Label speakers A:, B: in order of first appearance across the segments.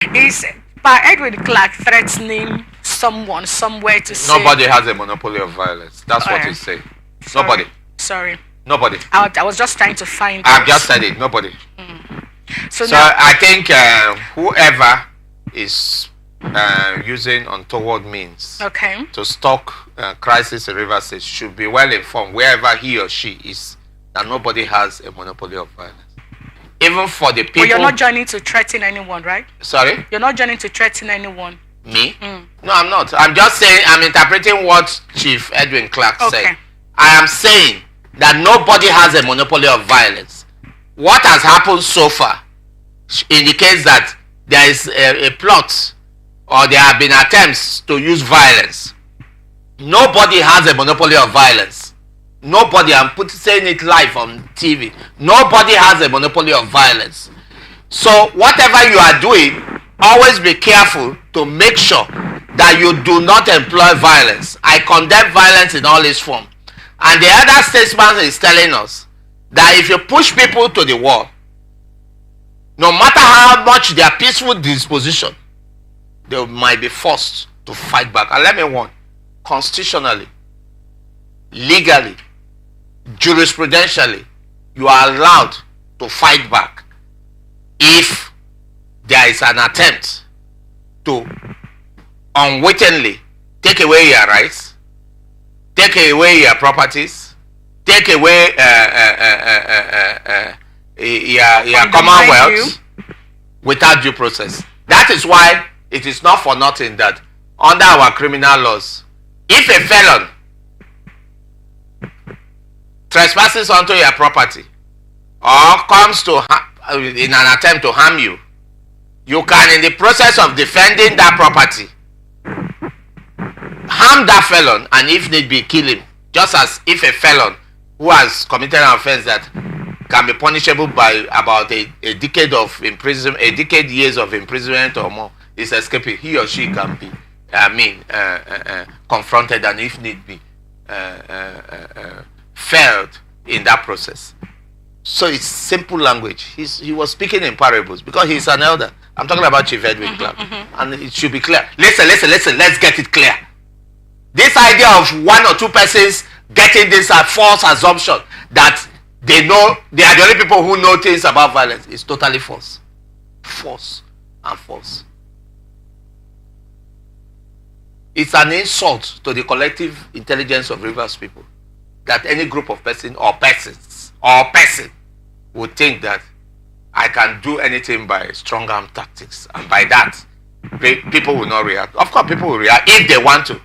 A: Is by Edwin Clark threatening someone somewhere to say
B: nobody has a monopoly of violence. That's what he's saying. Nobody.
A: Sorry.
B: Nobody.
A: I was just trying to find.
B: I've just said it. Nobody.
A: So
B: now, I think whoever is using untoward means to stoke crisis in Rivers State should be well informed wherever he or she is that nobody has a monopoly of violence. Even for the people.
A: But you're not joining to threaten anyone, right?
B: Sorry?
A: You're not joining to threaten anyone.
B: Me? No, I'm not. I'm just saying, I'm interpreting what Chief Edwin Clark said. I am saying that nobody has a monopoly of violence. What has happened so far indicates that there is a plot or there have been attempts to use violence. Nobody has a monopoly of violence. Nobody, I'm saying it live on TV. Nobody has a monopoly of violence. So whatever you are doing, always be careful to make sure that you do not employ violence. I condemn violence in all its form. And the other statesman is telling us that if you push people to the wall, no matter how much their peaceful disposition, they might be forced to fight back. And let me warn, constitutionally, legally, jurisprudentially, you are allowed to fight back if there is an attempt to unwittingly take away your rights, take away your properties, take away your commonwealth without due process. That is why it is not for nothing that under our criminal laws, if a felon trespasses onto your property or comes to in an attempt to harm you, you can, in the process of defending that property, harm that felon and if need be kill him, just as if a felon who has committed an offense that can be punishable by about a decade of imprisonment, a decade years of imprisonment or more, is escaping, he or she can be confronted and if need be failed in that process. So it's simple language. He was speaking in parables because he's an elder. I'm talking about Chief Edwin Clark. And it should be clear. Listen, let's get it clear. This idea of one or two persons getting this false assumption that they know, they are the only people who know things about violence is totally false. False and false. It's an insult to the collective intelligence of Rivers people that any group of person or persons or person would think that I can do anything by strong arm tactics, and by that people will not react. Of course people will react if they want to.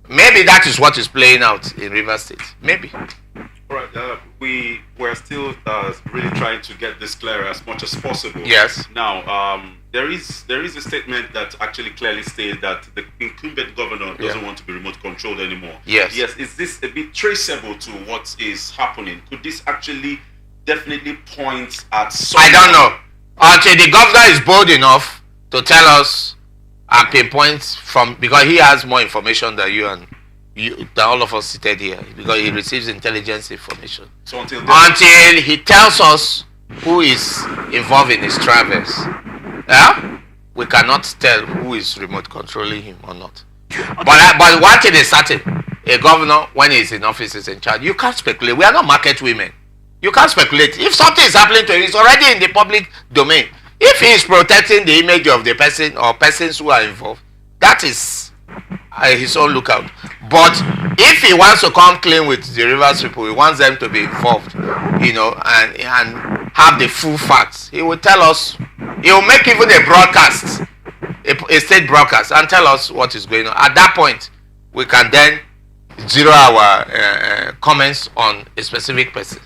B: Maybe that is what is playing out in Rivers State. Maybe.
C: All right, we're still really trying to get this clear as much as possible.
B: Yes.
C: Now, there is a statement that actually clearly states that the incumbent governor doesn't want to be remote controlled anymore.
B: Yes.
C: Yes. Is this a bit traceable to what is happening? Could this actually definitely point at someone?
B: I don't know. Until the governor is bold enough to tell us and pinpoint from, because he has more information than you and than all of us seated here, because he receives intelligence information.
C: So until
B: he tells us who is involved in his travels, we cannot tell who is remote controlling him or not. But one thing is certain: a governor, when he's in office, is in charge. You can't speculate. We are not market women. You can't speculate. If something is happening to him, it's already in the public domain. If he is protecting the image of the person or persons who are involved, that is his own lookout. But if he wants to come clean with the Rivers people, he wants them to be involved, and have the full facts. He will tell us. He will make even a broadcast, a state broadcast, and tell us what is going on. At that point, we can then zero our comments on a specific person.